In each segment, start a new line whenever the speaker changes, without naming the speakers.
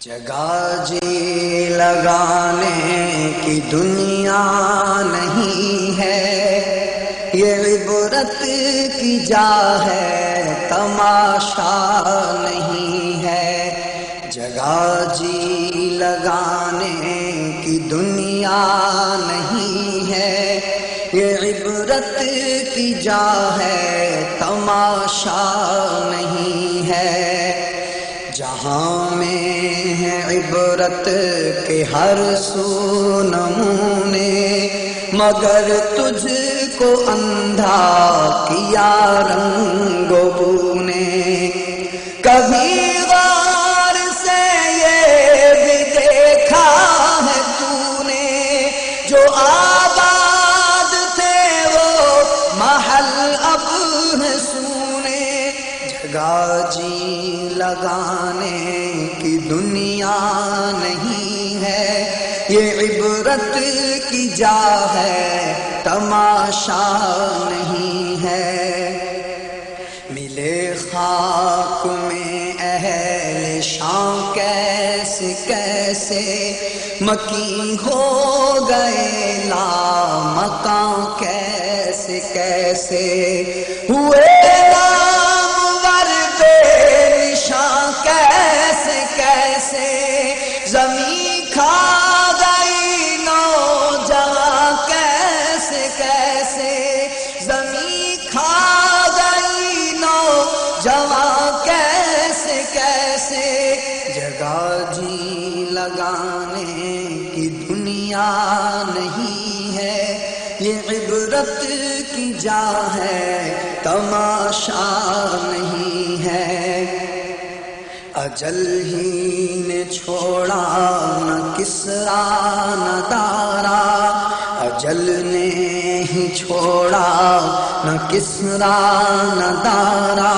جگہ جی لگانے کی دنیا نہیں ہے، یہ عبرت کی جا ہے، تماشا نہیں ہے۔ جگہ جی لگانے کی دنیا نہیں ہے، یہ عبرت کی جا ہے، تماشا نہیں ہے۔ جہاں میں ہے عبرت کے ہر سو نمونے، مگر تجھ کو اندھا کیا رنگ و بو نے۔ کبھی غور سے یہ بھی دیکھا ہے تو نے، جو آباد تھے وہ محل اب ہے سونے۔ جگہ جی لگانے کی دنیا نہیں ہے، یہ عبرت کی جا ہے، تماشا نہیں ہے۔ ملے خاک میں اہل شام کیسے کیسے، مکی ہو گئے لامکاں کیسے کیسے، ہوئے زمین کھا گئی نوجوان کیسے کیسے، زمین کھا گئی نوجوان کیسے کیسے۔ جگہ جی لگانے کی دنیا نہیں ہے، یہ عبرت کی جا ہے، تماشا نہیں ہے۔ اجل ہی نے چھوڑا نہ کسرا نہ دارا، اجل نے ہی چھوڑا نہ کسرا نہ دارا،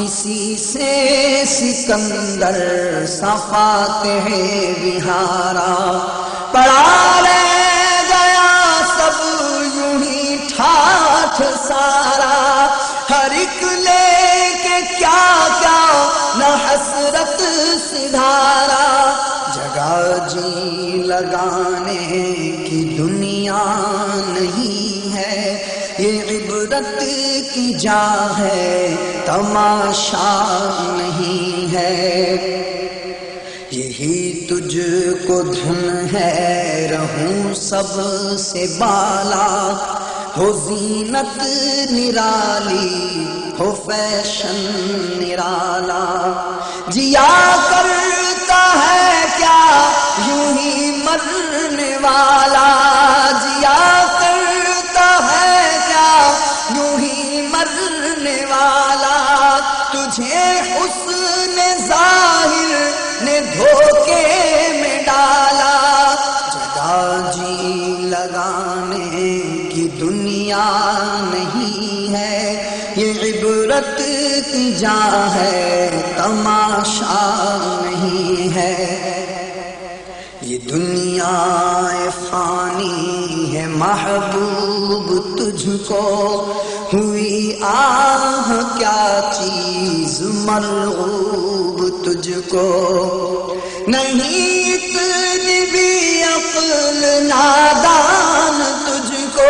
اسی سے سکندر صفاتہ بہارا۔ پڑا رہ گیا سب یوں ہی ٹھاٹھ سارا، ہر ایک لے کے کیا کیا نہ حسرت سدھارا۔ جگہ جی لگانے کی دنیا نہیں ہے، یہ عبرت کی جا ہے، تماشا نہیں ہے۔ یہی تجھ کو دھن ہے رہوں سب سے بالا، ہو زینت نرالی ہو فیشن نرالا۔ جیا کرتا ہے کیا یوں ہی مرنے والا، جیا کرتا ہے کیا یوں ہی مرنے والا۔ تجھے حسن ظاہر نے دھوکے میں ڈالا، جگہ جی لگانے کی دنیا نہیں ہے، یہ عبرت کی جا ہے، تماشا نہیں ہے۔ یہ دنیا فانی ہے محبوب تجھ کو، ہوئی آہ کیا چیز مرغوب تجھ کو۔ نہیں اتنی بھی عقل نادان تجھ کو،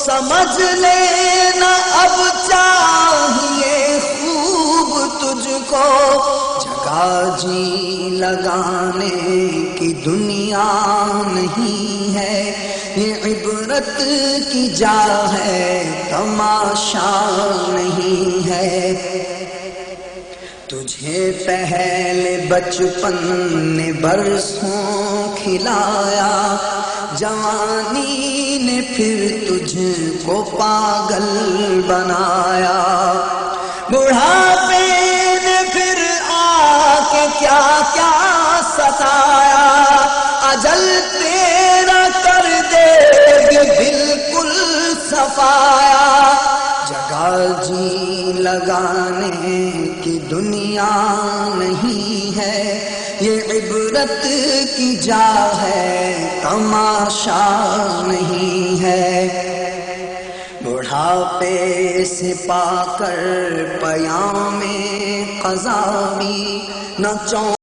سمجھ لینا اب چاہیے خوب تجھ کو۔ جگہ جی لگانے کی دنیا نہیں ہے، یہ عبرت کی جا ہے، تماشا نہیں ہے۔ تجھے پہلے بچپن نے برسوں کھلایا، جوانی نے پھر تجھ کو پاگل بنایا، بڑھاپے نے پھر آ کے کیا کیا ستایا، اجل تیرا کر دے گی بالکل صفایا۔ جگہ جی لگانے کی دنیا نہیں ہے، یہ عبرت کی جا ہے، تماشا نہیں ہے۔ بڑھاپے سے پا کر پیام قضا بھی نہ چوں